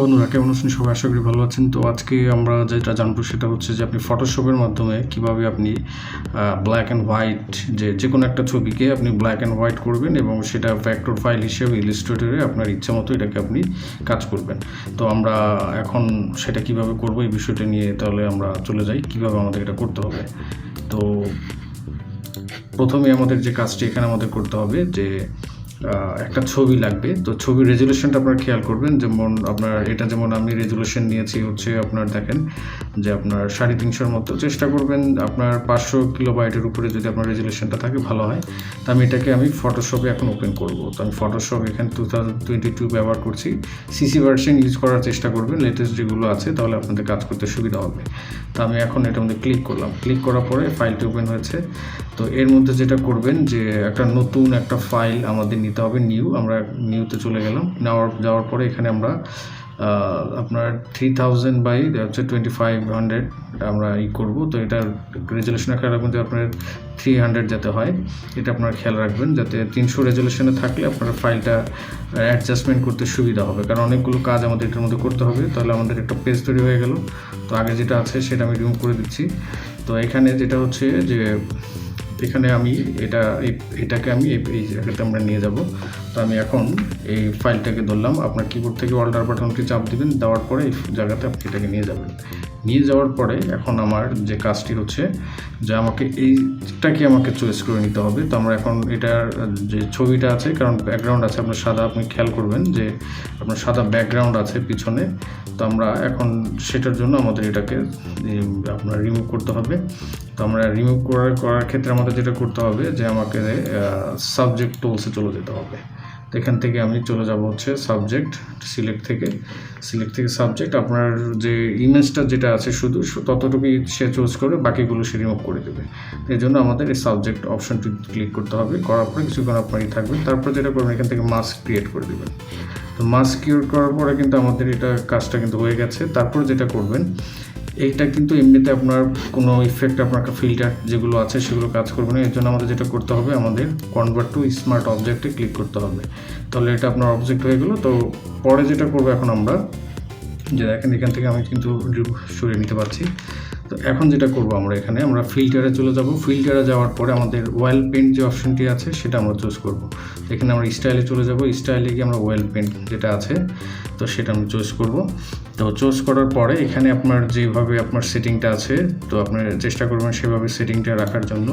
বন্ধুরা কেমন আছেন সবাই? আশা করি ভালো আছেন। তো আজকে আমরা যেটা জানবো সেটা হচ্ছে যে আপনি ফটোশপের মাধ্যমে কিভাবে আপনি ব্ল্যাক অ্যান্ড হোয়াইট যে কোনো একটা ছবিকে আপনি ব্ল্যাক অ্যান্ড হোয়াইট করবেন এবং সেটা ভেক্টর ফাইল হিসেবে ইলাস্ট্রেটরে আপনার ইচ্ছা মতো এটাকে আপনি কাজ করবেন। তো আমরা এখন সেটা কিভাবে করব এই বিষয়টা নিয়ে তাহলে আমরা চলে যাই কিভাবে আমাদের এটা করতে হবে। তো প্রথমে আমাদের যে কাজটি এখানে আমাদের করতে হবে যে একটা ছবি লাগবে। তো ছবির রেজুলেশনটা আপনারা খেয়াল করবেন, যেমন আপনার এটা যেমন আমি রেজুলেশন নিয়েছি হচ্ছে আপনার দেখেন যে আপনার 350 মতো। চেষ্টা করবেন আপনার 500 কিলোবাইটের উপরে যদি আপনার রেজুলেশনটা থাকে ভালো হয়। তো আমি এটাকে ফটোশপে এখন ওপেন করব। তো আমি ফটোশপ এখানে 2022 ব্যবহার করছি। সিসি ভার্সন ইউজ করার চেষ্টা করবেন, লেটেস্ট যেগুলো আছে, তাহলে আপনাদের কাজ করতে সুবিধা হবে। তো আমি এখন এটার মধ্যে ক্লিক করলাম। ক্লিক করার পরে ফাইলটি ওপেন হয়েছে। তো এর মধ্যে যেটা করবেন যে একটা নতুন একটা ফাইল আমাদের নিতে হবে, নিউ। আমরা নিউতে চলে গেলাম। যাওয়ার পরে এখানে আমরা আপনার 3000 বাই 2500 আমরা করব। তো এটার রেজুলেশনের খেয়াল রাখবেন যে আপনার 300 যাতে হয়, এটা আপনারা খেয়াল রাখবেন, যাতে 300 রেজুলেশনে থাকলে আপনার ফাইলটা অ্যাডজাস্টমেন্ট করতে সুবিধা হবে, কারণ অনেকগুলো কাজ আমাদের এটার মধ্যে করতে হবে। তাহলে আমাদের একটা পেজ তৈরি হয়ে গেল। তো আগে যেটা আছে সেটা আমি রিমুভ করে দিচ্ছি। তো এখানে যেটা হচ্ছে যে এখানে আমি এটাকে আমি এই জায়গাতে আমরা নিয়ে যাব। তো আমি এখন এই ফাইলটাকে ধরলাম, আপনার কিবোর্ড থেকে অল্টার বাটনটি চাপ দিবেন, দেওয়ার পরে এই জায়গাতে আপনি এটাকে নিয়ে যাবেন। নিয়ে যাওয়ার পরে এখন আমার যে কাজটি হচ্ছে যে আমাকে এইটাকে চয়েস করে নিতে হবে। তো আমরা এখন এটার যে ছবিটা আছে, কারণ ব্যাকগ্রাউন্ড আছে আপনার সাদা, আপনি খেয়াল করবেন যে আপনার সাদা ব্যাকগ্রাউন্ড আছে পিছনে। তো আমরা এখন সেটার জন্য আমাদের এটাকে আপনার রিমুভ করতে হবে। তো আমরা রিমুভ করার ক্ষেত্রে আমাদের যেটা করতে হবে যে আমাকে সাবজেক্ট টুলসে চলে যেতে হবে। তো এখান থেকে আমি চলে যাব হচ্ছে সাবজেক্ট, সিলেক্ট থেকে সাবজেক্ট। আপনার যে ইমেজটা যেটা আছে শুধু ততটুকুই সে চুজ করে, বাকিগুলো সে রিমুভ করে দেবে। এই জন্য আমাদের এই সাবজেক্ট অপশনটি ক্লিক করতে হবে। করার পরে কিছুক্ষণ আপনারই থাকবে। তারপর যেটা করবেন এখান থেকে মাস্ক ক্রিয়েট করে দেবেন। তো মাস্ক ক্রিয়েট করার পরে কিন্তু আমাদের এটা কাজটা কিন্তু হয়ে গেছে। তারপর যেটা করবেন, এইটা কিন্তু এমনিতে আপনার কোনো ইফেক্ট, আপনার ফিল্টার যেগুলো আছে সেগুলো কাজ করবে না। এর জন্য আমাদের যেটা করতে হবে, আমাদের কনভার্ট টু স্মার্ট অবজেক্টে ক্লিক করতে হবে। তাহলে এটা আপনার অবজেক্ট হয়ে গেল। তো পরে যেটা করবো এখন আমরা, যে দেখেন এখান থেকে আমি কিন্তু সরিয়ে নিতে পারছি। তো এখন যেটা করবো আমরা ফিল্টারে চলে যাব। ফিল্টারে যাওয়ার পরে আমাদের ওয়েল পেন্ট যে অপশনটি আছে সেটা আমরা চুজ করব। এখানে আমরা স্টাইলে চলে যাব। স্টাইলে গিয়ে আমরা ওয়েল পেন্ট যেটা আছে তো সেটা আমি চুজ করব। তো চুজ করার পরে এখানে আপনার যেভাবে আপনার সেটিংটা আছে, তো আপনার চেষ্টা করবেন সেভাবে সেটিংটা রাখার জন্য।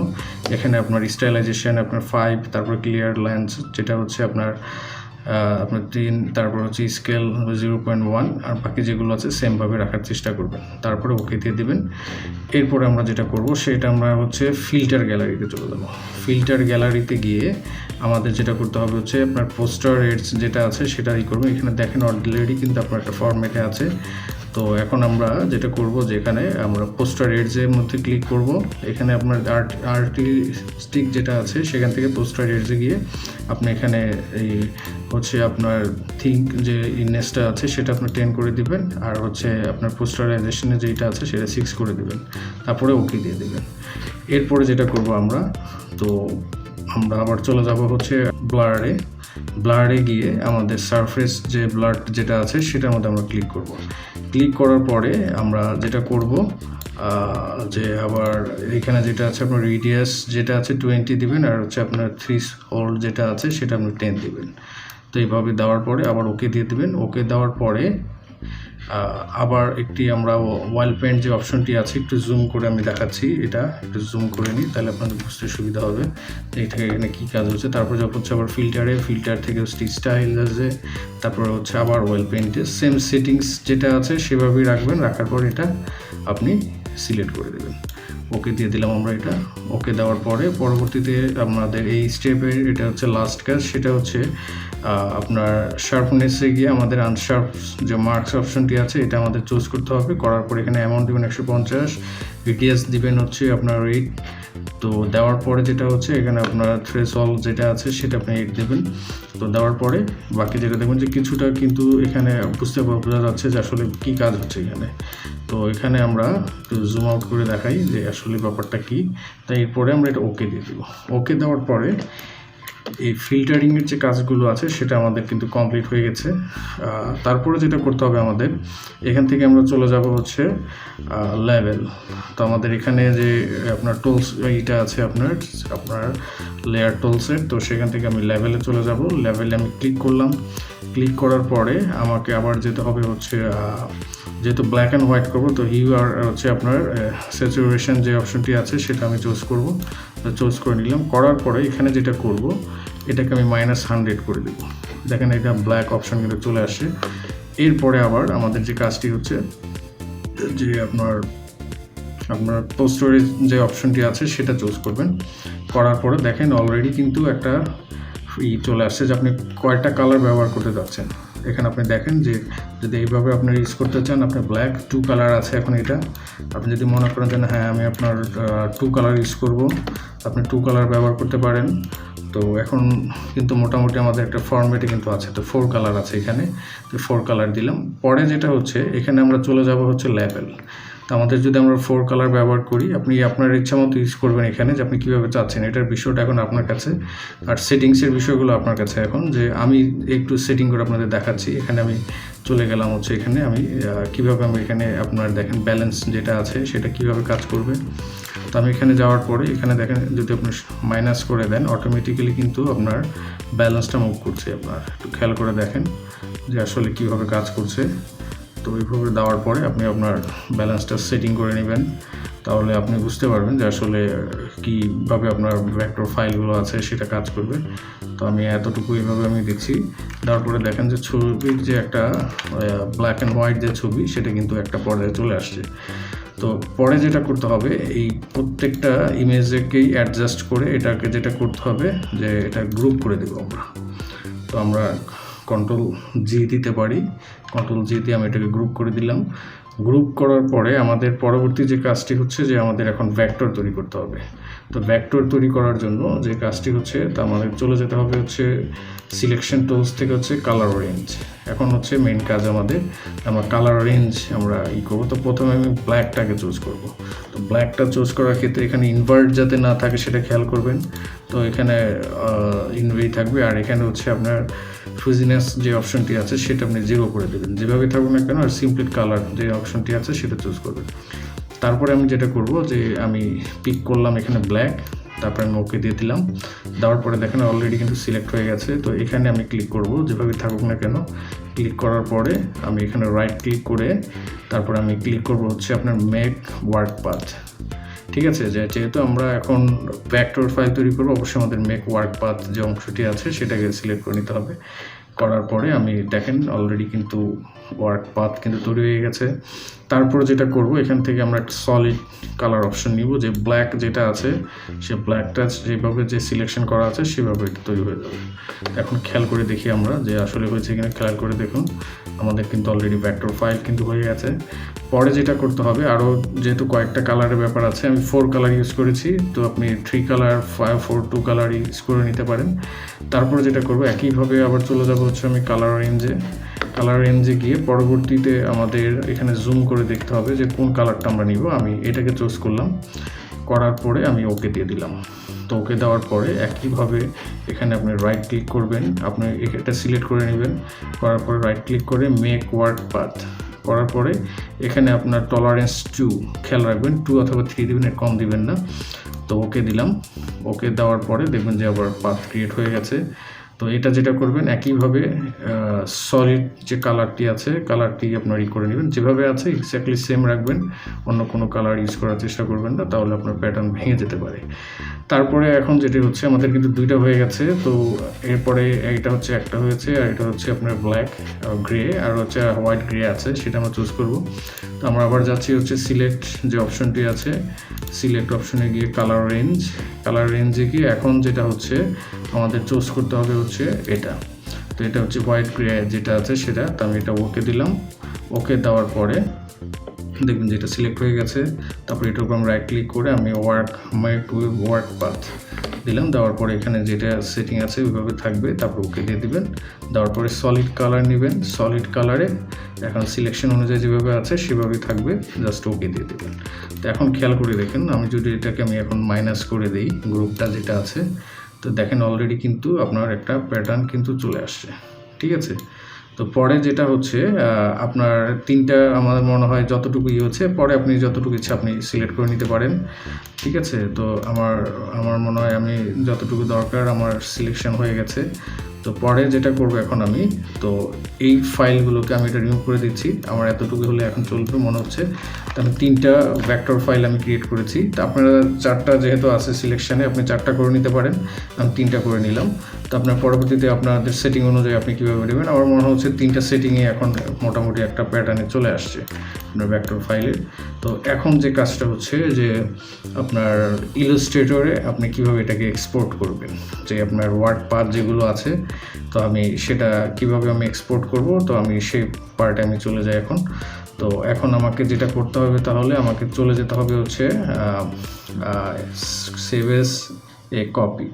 এখানে আপনার স্টাইলাইজেশন আপনার 5, তারপর ক্লিয়ার লেন্স যেটা হচ্ছে আপনার 3, তারপর হচ্ছে স্কেল 0.1, আর বাকি যেগুলো আছে সেমভাবে রাখার চেষ্টা করবেন। তারপরে ওকে দিয়ে দেবেন। এরপরে আমরা যেটা করব সেটা আমরা হচ্ছে ফিল্টার গ্যালারিতে চলে যাব। ফিল্টার গ্যালারিতে গিয়ে আমাদের যেটা করতে হবে হচ্ছে আপনার পোস্টার রেটস যেটা আছে সেটা করবো। এখানে দেখেন অলরেডি কিন্তু আপনার একটা ফরম্যাটে আছে। তো এখন আমরা যেটা করব যে এখানে আমরা পোস্টার রেটসের মধ্যে ক্লিক করব। এখানে আপনার আর্টিস্টিক যেটা আছে সেখান থেকে পোস্টার রেটসে গিয়ে আপনি এখানে এই হচ্ছে আপনার থিঙ্ক যে ইননেসটা আছে সেটা আপনি 10 করে দিবেন, আর হচ্ছে আপনার পোস্টারাইজেশনে যেটা আছে সেটা 6 করে দিবেন। তারপরে ওকে দিয়ে দেবেন। এরপরে যেটা করব আমরা আবার চলে যাব হচ্ছে ব্লারে গিয়ে আমাদের সারফেস যে ব্লার যেটা আছে সেটার মধ্যে আমরা ক্লিক করব। ক্লিক করার পরে আমরা যেটা করব যে আবার এখানে যেটা আছে আপনার রেডিয়াস যেটা আছে 20 দিবেন, আর হচ্ছে আপনার থ্রেশহোল্ড যেটা আছে সেটা আপনি 10 দিবেন। তো এইভাবে দেওয়ার পরে আবার ওকে দিয়ে দিবেন। ওকে দেওয়ার পরে আবার আমরা ওয়াল পেন্ট যে অপশনটি আছে একটু জুম করে আমি দেখাচ্ছি, এটা একটু জুম করে নিই তাহলে আপনাদের বুঝতে সুবিধা হবে এখানে কী কাজ হচ্ছে। তারপর যখন হচ্ছে আবার ফিল্টার থেকে হচ্ছে স্টাইল আছে, তারপর হচ্ছে আবার ওয়াল পেন্টে সেম সেটিংস যেটা আছে সেভাবেই রাখবেন। রাখার পর এটা আপনি সিলেক্ট করে দেবেন। ওকে দিয়ে দিলাম আমরা এটা। ওকে দেওয়ার পরে পরবর্তীতে আমাদের এই স্টেপের এটা হচ্ছে লাস্ট কাজ, সেটা হচ্ছে আপনার শার্পনেসে গিয়ে আমাদের আনশার্প যে মার্কস অপশনটি আছে এটা আমাদের চুজ করতে হবে। করার পর এখানে অ্যামাউন্ট দেবেন 150, রেডিয়াস দিবেন হচ্ছে আপনার 8। তো দেওয়ার পরে যেটা হচ্ছে এখানে আপনার থ্রেশহোল্ড যেটা আছে সেটা আপনি 8 দেবেন। তো দেওয়ার পরে বাকি যেটা দেখবেন যে কিছুটা কিন্তু এখানে বোঝা যাচ্ছে যে আসলে কী কাজ হচ্ছে এখানে। তো এখানে আমরা একটু জুম আউট করে দেখাই যে আসলে ব্যাপারটা কী। তাই এরপরে আমরা এটা ওকে দিয়ে দেবো। ওকে দেওয়ার পরে এই ফিল্টারিংয়ের যে কাজগুলো আছে সেটা আমাদের কিন্তু কমপ্লিট হয়ে গেছে। তারপরে যেটা করতে হবে আমাদের, এখান থেকে আমরা চলে যাব হচ্ছে লেভেল। তো আমাদের এখানে যে আপনার টুলস এইটা আছে আপনার লেয়ার টুলসের, তো সেখান থেকে আমি লেভেলে চলে যাব। লেভেলে আমি ক্লিক করলাম। ক্লিক করার পরে আমাকে আবার যেতে হবে হচ্ছে, যেহেতু ব্ল্যাক অ্যান্ড হোয়াইট করবো, তো হিউ আর হচ্ছে আপনার স্যাচুরেশন যে অপশনটি আছে সেটা আমি চুজ করব। চুজ করে নিলাম। করার পরে এখানে যেটা করব, এটাকে আমি -100 করে দেব। দেখেন এটা ব্ল্যাক অপশন কিন্তু চলে আসে। এরপরে আবার আমাদের যে কাজটি হচ্ছে যে আপনার পোস্টারের যে অপশনটি আছে সেটা চুজ করবেন। করার পরে দেখেন অলরেডি কিন্তু একটা চলে আসছে যে আপনি কয়টা কালার ব্যবহার করতে যাচ্ছেন। এখানে আপনি দেখেন যে যদি এইভাবে আপনি ইউজ করতে চান, আপনার ব্ল্যাক 2 কালার আছে এখন। এটা আপনি যদি মনে করেন যে হ্যাঁ আমি আপনার 2 কালার ইউজ করব, আপনি 2 কালার ব্যবহার করতে পারেন। তো এখন কিন্তু মোটামুটি আমাদের একটা ফরম্যাটে কিন্তু আছে, তো 4 কালার আছে এখানে, তো 4 কালার দিলাম। পরে যেটা হচ্ছে এখানে আমরা চলে যাব হচ্ছে লেভেল। তো আমাদের যদি আমরা 4 কালার ব্যবহার করি, আপনি আপনার ইচ্ছা মতো ইউজ করবেন এখানে, যে আপনি কীভাবে চাচ্ছেন। এটার বিষয়টা এখন আপনার কাছে, আর সেটিংসের বিষয়গুলো আপনার কাছে এখন। যে আমি একটু সেটিং করে আপনাদের দেখাচ্ছি। এখানে আমি চলে গেলাম হচ্ছে এখানে আমি কীভাবে আমি এখানে আপনার দেখেন ব্যালেন্স যেটা আছে সেটা কীভাবে কাজ করবে। তো আমি এখানে যাওয়ার পরে এখানে দেখেন যদি আপনি মাইনাস করে দেন, অটোমেটিক্যালি কিন্তু আপনার ব্যালেন্সটা মুভ করছে। আপনার একটু খেয়াল করে দেখেন যে আসলে কীভাবে কাজ করছে। তো এইভাবে দেওয়ার পরে আপনি আপনার ব্যালেন্সটা সেটিং করে নেবেন, তাহলে আপনি বুঝতে পারবেন যে আসলে কীভাবে আপনার ভেক্টর ফাইলগুলো আছে সেটা কাজ করবে। তো আমি এতটুকু এইভাবে আমি দিচ্ছি। দেওয়ার পরে দেখেন যে ছবির যে একটা ব্ল্যাক অ্যান্ড হোয়াইট যে ছবি সেটা কিন্তু একটা পর্যায়ে চলে আসছে। তো পরে যেটা করতে হবে, এই প্রত্যেকটা ইমেজকেই অ্যাডজাস্ট করে এটাকে যেটা করতে হবে যে এটা গ্রুপ করে দেবো আমরা। তো আমরা Ctrl+G দিতে পারি। Ctrl+G দিয়ে আমি এটাকে গ্রুপ করে দিলাম। গ্রুপ করার পরে আমাদের পরবর্তী যে কাজটি হচ্ছে যে আমাদের এখন ভেক্টর তৈরি করতে হবে। তো ভেক্টর তৈরি করার জন্য যে কাজটি হচ্ছে, তা আমাদের চলে যেতে হবে হচ্ছে সিলেকশন টুলস থেকে হচ্ছে কালার রেঞ্জ। এখন হচ্ছে মেইন কাজ আমাদের, আমরা কালার রেঞ্জ আমরা করবো। তো প্রথমে আমি ব্ল্যাকটাকে চুজ করব। তো ব্ল্যাকটা চুজ করার ক্ষেত্রে এখানে ইনভার্ট যাতে না থাকে সেটা খেয়াল করবেন। তো এখানে ইনভার্ট থাকবে, আর এখানে হচ্ছে আপনার ফ্রিজিনেস যে অপশনটি আছে সেটা আপনি 0 করে দেবেন, যেভাবে থাকুক না কেন। আর সিম্পলি কালার যে অপশনটি আছে সেটা চুজ করবেন। তারপরে আমি যেটা করব যে আমি পিক করলাম এখানে ব্ল্যাক, তারপরে আমি ওকে দিয়ে দিলাম। দেওয়ার পরে দেখেন অলরেডি কিন্তু সিলেক্ট হয়ে গেছে। তো এখানে আমি ক্লিক করব, যেভাবে থাকুক না কেন। ক্লিক করার পরে আমি এখানে রাইট ক্লিক করে তারপরে আমি ক্লিক করব হচ্ছে আপনার মেক ওয়ার্ক পাথ। ঠিক আছে, যেহেতু আমরা এখন ভেক্টর ফাইল তৈরি করবো, অবশ্যই আমাদের মেক ওয়ার্ক পাথ যে অংশটি আছে সেটাকে সিলেক্ট করে নিতে হবে। করার পরে আমি দেখেন অলরেডি কিন্তু ওয়ার্ক পাথ কিন্তু তৈরি হয়ে গেছে। তারপরে যেটা করব, এখান থেকে আমরা একটা সলিড কালার অপশন নিব, যে ব্ল্যাক যেটা আছে সে ব্ল্যাকটা যেভাবে যে সিলেকশন করা আছে সেভাবে এটা তৈরি হয়ে যাবে। এখন খেয়াল করে দেখি আমরা যে আসলে হয়েছে কিনা। খেয়াল করে দেখুন আমাদের কিন্তু অলরেডি ভেক্টর ফাইল কিন্তু হয়ে গেছে। পরে যেটা করতে হবে, আরও যেহেতু কয়েকটা কালারের ব্যাপার আছে, আমি 4 কালার ইউজ করেছি, তো আপনি 3 কালার 5 4 2 কালার ইউজ করে নিতে পারেন। তারপরে যেটা করব, একইভাবে আবার চলে যাব হচ্ছে আমি কালার রেঞ্জে গিয়ে পরবর্তীতে আমাদের এখানে জুম করে দেখতে হবে যে কোন কালারটা আমরা নিব। আমি এটাকে চুজ করলাম। করার পরে আমি ওকে দিয়ে দিলাম। তো ওকে দেওয়ার পরে একইভাবে এখানে আপনি রাইট ক্লিক করবেন, আপনি এটা সিলেক্ট করে নেবেন। করার পরে রাইট ক্লিক করে মেক ওয়ার্ক পাথ করার পরে এখানে আপনার টলারেন্স 2 খেয়াল রাখবেন, 2 অথবা 3 দিবেন, এর কম দিবেন না। তো ওকে দিলাম। ওকে দেওয়ার পরে দেখবেন যে আবার পাথ ক্রিয়েট হয়ে গেছে। তো এটা যেটা করবেন একইভাবে সলিড যে কালারটি আছে কালারটি আপনার করে নেবেন, যেভাবে আছে এক্স্যাক্টলি সেম রাখবেন, অন্য কোনো কালার ইউজ করার চেষ্টা করবেন না, তাহলে আপনার প্যাটার্ন ভেঙে যেতে পারে। তারপরে এখন যেটি হচ্ছে আমাদের কিন্তু 2টা হয়ে গেছে। তো এরপরে এইটা হচ্ছে একটা হয়েছে, আর এটা হচ্ছে আপনার ব্ল্যাক গ্রে, আর হচ্ছে হোয়াইট গ্রে আছে, সেটা আমরা চুজ করব। তো আমরা আবার যাচ্ছি হচ্ছে সিলেক্ট যে অপশনটি আছে, সিলেক্ট অপশনে গিয়ে কালার রেঞ্জে গিয়ে এখন যেটা হচ্ছে আমাদের চুজ করতে হবে হচ্ছে এটা। তো এটা হচ্ছে হোয়াইট গ্রে যেটা আছে সেটা। তো আমি এটা ওকে দিলাম। ওকে দেওয়ার পরে দেখবেন যে এটা সিলেক্ট হয়ে গেছে। তারপরে এটার উপর আমি রাইট ক্লিক করে আমি ওয়ার্ক পাথ দিলাম। দেওয়ার পরে এখানে যেটা সেটিং আছে ওইভাবে থাকবে। তারপর ওকে দিয়ে দিবেন। দেওয়ার পরে সলিড কালার নেবেন, সলিড কালারে এখন সিলেকশন অনুযায়ী যেভাবে আছে সেভাবেই থাকবে, জাস্ট ওকে দিয়ে দেবেন। তো এখন খেয়াল করে দেখেন, আমি যদি এটাকে আমি এখন মাইনাস করে দিই গ্রুপটা যেটা আছে, তো দেখেন অলরেডি কিন্তু আপনার একটা প্যাটার্ন কিন্তু চলে আসছে, ঠিক আছে। তো পরে যেটা হচ্ছে আপনার 3টা আমার মনে হয় যতটুকু হচ্ছে, পরে আপনি যতটুকু ইচ্ছা আপনি সিলেক্ট করে নিতে পারেন, ঠিক আছে। তো আমার মনে হয় আমি যতটুকু দরকার আমার সিলেকশন হয়ে গেছে। তো পরে যেটা করব এখন আমি, তো এই ফাইলগুলোকে আমি এটা রিমুভ করে দিচ্ছি। আমার এতটুকু হলে এখন চলবে মনে হচ্ছে। তো আমি 3টা ভেক্টর ফাইল আমি ক্রিয়েট করেছি। তো আপনারা 4টা যেহেতু আছে সিলেকশানে, আপনি 4টা করে নিতে পারেন, আমি 3টা করে নিলাম। তো আপনার পরবর্তীতে আপনাদের সেটিং অনুযায়ী আপনি কীভাবে দেবেন। আমার মনে হচ্ছে 3টা সেটিংয়ে এখন মোটামুটি একটা প্যাটার্নে চলে আসছে আপনার ভেক্টর ফাইলের। তো এখন যে কাজটা হচ্ছে যে আপনার ইলাস্ট্রেটরে আপনি কীভাবে এটাকে এক্সপোর্ট করবেন, যে আপনার ওয়ার্ড পাথ যেগুলো আছে, তো আমি সেটা কিভাবে আমি এক্সপোর্ট করব। তো আমি সেই পার্টে আমি চলে যাই এখন। তো এখন আমাকে যেটা করতে হবে, তাহলে আমাকে চলে যেতে হবে হচ্ছে সেভ এস এ কপি,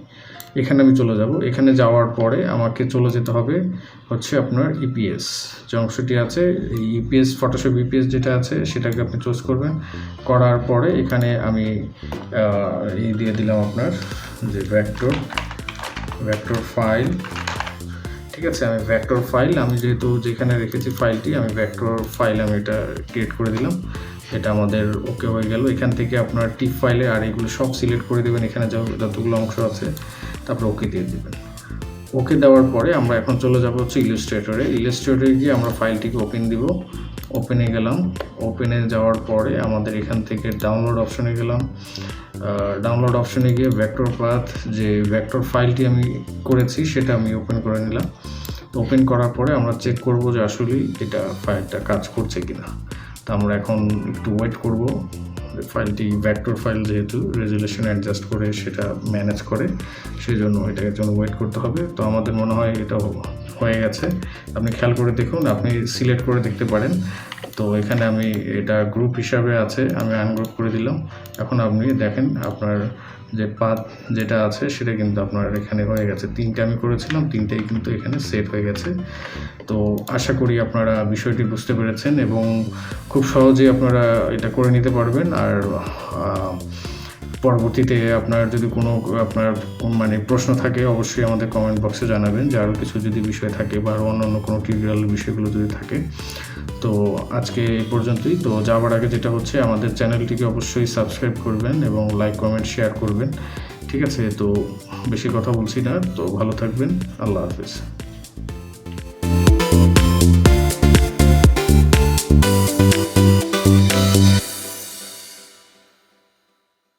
এখানে আমি চলে যাব। এখানে যাওয়ার পরে আমাকে চলে যেতে হবে হচ্ছে আপনার ইপিএস যে অংশটি আছে, এই ইপিএস ফটোশপ ইপিএস যেটা আছে সেটাকে আপনি চুজ করবেন। করার পরে এখানে আমি এই দিয়ে দিলাম আপনার যে ভেক্টর ফাইল, ঠিক আছে। আমি ভেক্টর ফাইল, আমি যেহেতু যেখানে রেখেছি ফাইলটি, আমি ভেক্টর ফাইল আমি এটা ক্রিয়েট করে দিলাম। এটা আমাদের ওকে হয়ে গেল। এখান থেকে আপনার টিপ ফাইলে আর এগুলো সব সিলেক্ট করে দেবেন, এখানে যতগুলো অংশ আছে, তারপর ওকে দিয়ে দেবেন। ওকে দেওয়ার পরে আমরা এখন চলে যাব হচ্ছে ইলাস্ট্রেটরে গিয়ে আমরা ফাইলটিকে ওপেন দিব। ওপেনে গেলাম। ওপেনে যাওয়ার পরে আমাদের এখান থেকে ডাউনলোড অপশনে গেলাম। ডাউনলোড অপশনে গিয়ে ভেক্টর পাথ যে ভেক্টর ফাইলটি আমি করেছি সেটা আমি ওপেন করে নিলাম। ওপেন করার পরে আমরা চেক করব যে আসলেই এটা ফাইলটা কাজ করছে কিনা। তো আমরা এখন একটু ওয়েট করব। ফাইলটি ভেক্টর ফাইল যেহেতু রেজুলেশন অ্যাডজাস্ট করে সেটা ম্যানেজ করে, সেই জন্য এটার জন্য ওয়েট করতে হবে। তো আমাদের মনে হয় এটা হয়ে গেছে। আপনি খেয়াল করে দেখুন, আপনি সিলেক্ট করে দেখতে পারেন। তো এখানে আমি এটা গ্রুপ হিসাবে আছে, আমি আনগ্রুপ করে দিলাম। এখন আপনি দেখেন আপনার যে পাথ যেটা আছে সেটা কিন্তু আপনার এখানে হয়ে গেছে। 3টে আমি করেছিলাম, 3টেই কিন্তু এখানে সেট হয়ে গেছে। তো আশা করি আপনারা বিষয়টি বুঝতে পেরেছেন এবং খুব সহজেই আপনারা এটা করে নিতে পারবেন। আর পরবর্তীতে আপনার যদি কোনো আপনার মানে প্রশ্ন থাকে অবশ্যই আমাদের কমেন্ট বক্সে জানাবেন, যে আরও কিছু যদি বিষয় থাকে বা আরও অন্যান্য কোনো টিউটোরিয়াল বিষয়গুলো যদি থাকে। তো আজকে এই পর্যন্তই। তো যাওয়ার আগে যেটা হচ্ছে, আমাদের চ্যানেলটিকে অবশ্যই সাবস্ক্রাইব করবেন এবং লাইক কমেন্ট শেয়ার করবেন, ঠিক আছে। তো বেশি কথা বলছি না, তো ভালো থাকবেন, আল্লাহ হাফেজ।